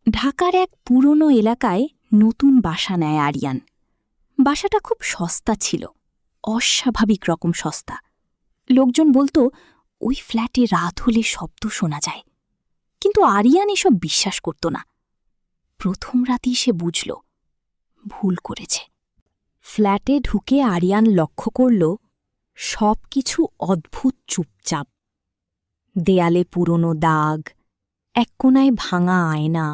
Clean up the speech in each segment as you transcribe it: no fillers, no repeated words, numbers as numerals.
ঢাকার এক পুরনো এলাকায় নতুন বাসা নেয় আরিয়ান। বাসাটা খুব সস্তা ছিল, অস্বাভাবিক রকম সস্তা। লোকজন বলতো ওই ফ্ল্যাটে রাত হলে শব্দ শোনা যায়, কিন্তু আরিয়ান এসব বিশ্বাস করত না। প্রথম রাতেই সে বুঝল ভুল করেছে। ফ্ল্যাটে ঢুকে আরিয়ান লক্ষ্য করল সব কিছু অদ্ভুত চুপচাপ। দেয়ালে পুরনো দাগ, এক কোনায় ভাঙা আয়না,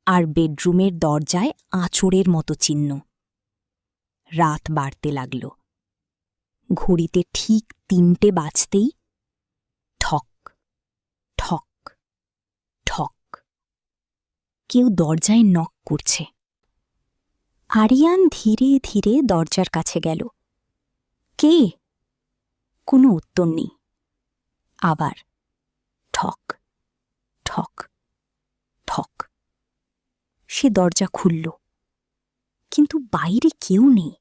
আর বেডরুমের দরজায় আঁচড়ের মতো চিহ্ন। রাত বাড়তে লাগল। ঘড়িতে ঠিক ৩টে বাজতেই ঠক ঠক ঠক কেউ দরজায় নক করছে। আরিয়ান ধীরে ধীরে দরজার কাছে গেল। কে? কোনো উত্তর নেই। আবার ঠক ঠক ঠক। সে দরজা খুলল, কিন্তু বাইরে কেউ নেই,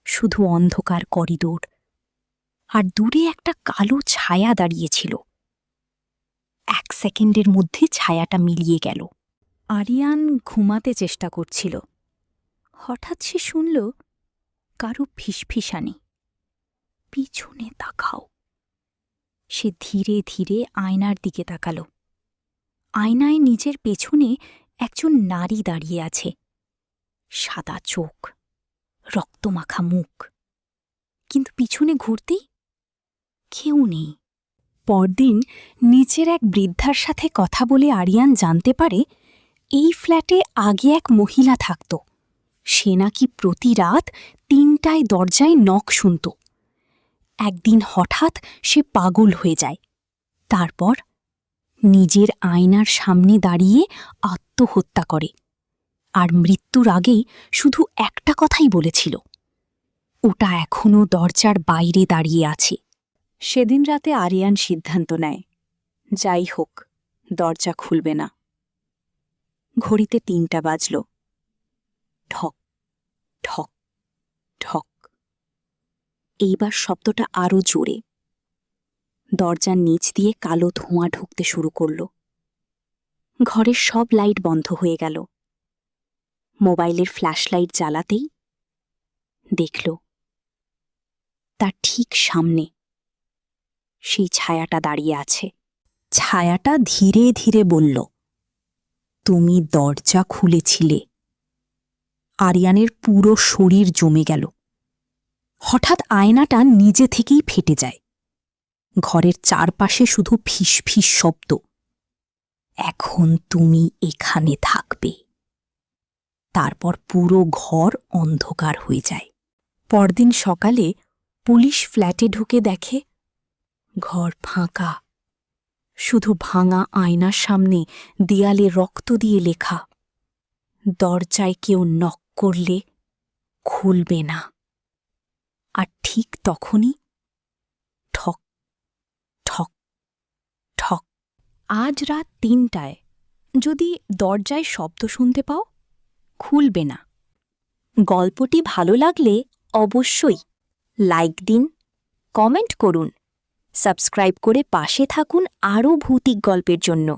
শুধু অন্ধকার করিডোর, আর দূরে একটা কালো ছায়া দাঁড়িয়েছিল। ১ সেকেন্ডের মধ্যে ছায়াটা মিলিয়ে গেল। আরিয়ান ঘুমাতে চেষ্টা করছিল। হঠাৎ সে শুনল কারো ফিসফিসানি, পিছনে তাকাও। সে ধীরে ধীরে আয়নার দিকে তাকাল। আয়নায় নিজের পেছনে একজন নারী দাঁড়িয়ে আছে। সাদা চোখ, রক্তমাখা মুখ, কিন্তু পিছনে ঘুরতেই কেউ নেই। পরদিন নিচের এক বৃদ্ধার সাথে কথা বলে আরিয়ান জানতে পারে এই ফ্ল্যাটে আগে এক মহিলা থাকত। সে নাকি প্রতি রাত ৩টায় দরজায় নক শুনত। একদিন হঠাৎ সে পাগল হয়ে যায়। তারপর নিজের আয়নার সামনে দাঁড়িয়ে আত্মহত্যা করে, আর মৃত্যুর আগেই শুধু একটা কথাই বলেছিল, ওটা এখনও দরজার বাইরে দাঁড়িয়ে আছে। সেদিন রাতে আরিয়ান সিদ্ধান্ত নেয়, যাই হোক দরজা খুলবে না। ঘড়িতে ৩টা বাজল। ঠক ঠক ঠক। এইবার শব্দটা আরও জোরে। দরজার নিচ দিয়ে কালো ধোঁয়া ঢুকতে শুরু করল। ঘরের সব লাইট বন্ধ হয়ে গেল। মোবাইলের ফ্ল্যাশলাইট জ্বালাতেই দেখল তার ঠিক সামনে সেই ছায়াটা দাঁড়িয়ে আছে। ছায়াটা ধীরে ধীরে বলল, তুমি দরজা খুলেছিলে। আরিয়ানের পুরো শরীর জমে গেল। হঠাৎ আয়নাটা নিজে থেকেই ফেটে যায়। ঘরের চারপাশে শুধু ফিসফিস শব্দ। এখন তুমি এখানে থাকবে। তারপর পুরো ঘর অন্ধকার হয়ে যায়। পরদিন সকালে পুলিশ ফ্ল্যাটে ঢুকে দেখে ঘর ফাঁকা, শুধু ভাঙা আয়নার সামনে দেয়ালে রক্ত দিয়ে লেখা, দরজায় কেউ নক করলে খুলবে না। আর ঠিক তখনই ঠক ঠক ঠক। আজ রাত ৩টায় যদি দরজায় শব্দ শুনতে পাও, খুলবে না। গল্পটি ভালো লাগলে অবশ্যই লাইক দিন, কমেন্ট করুন, সাবস্ক্রাইব করে পাশে থাকুন আরও ভৌতিক গল্পের জন্য।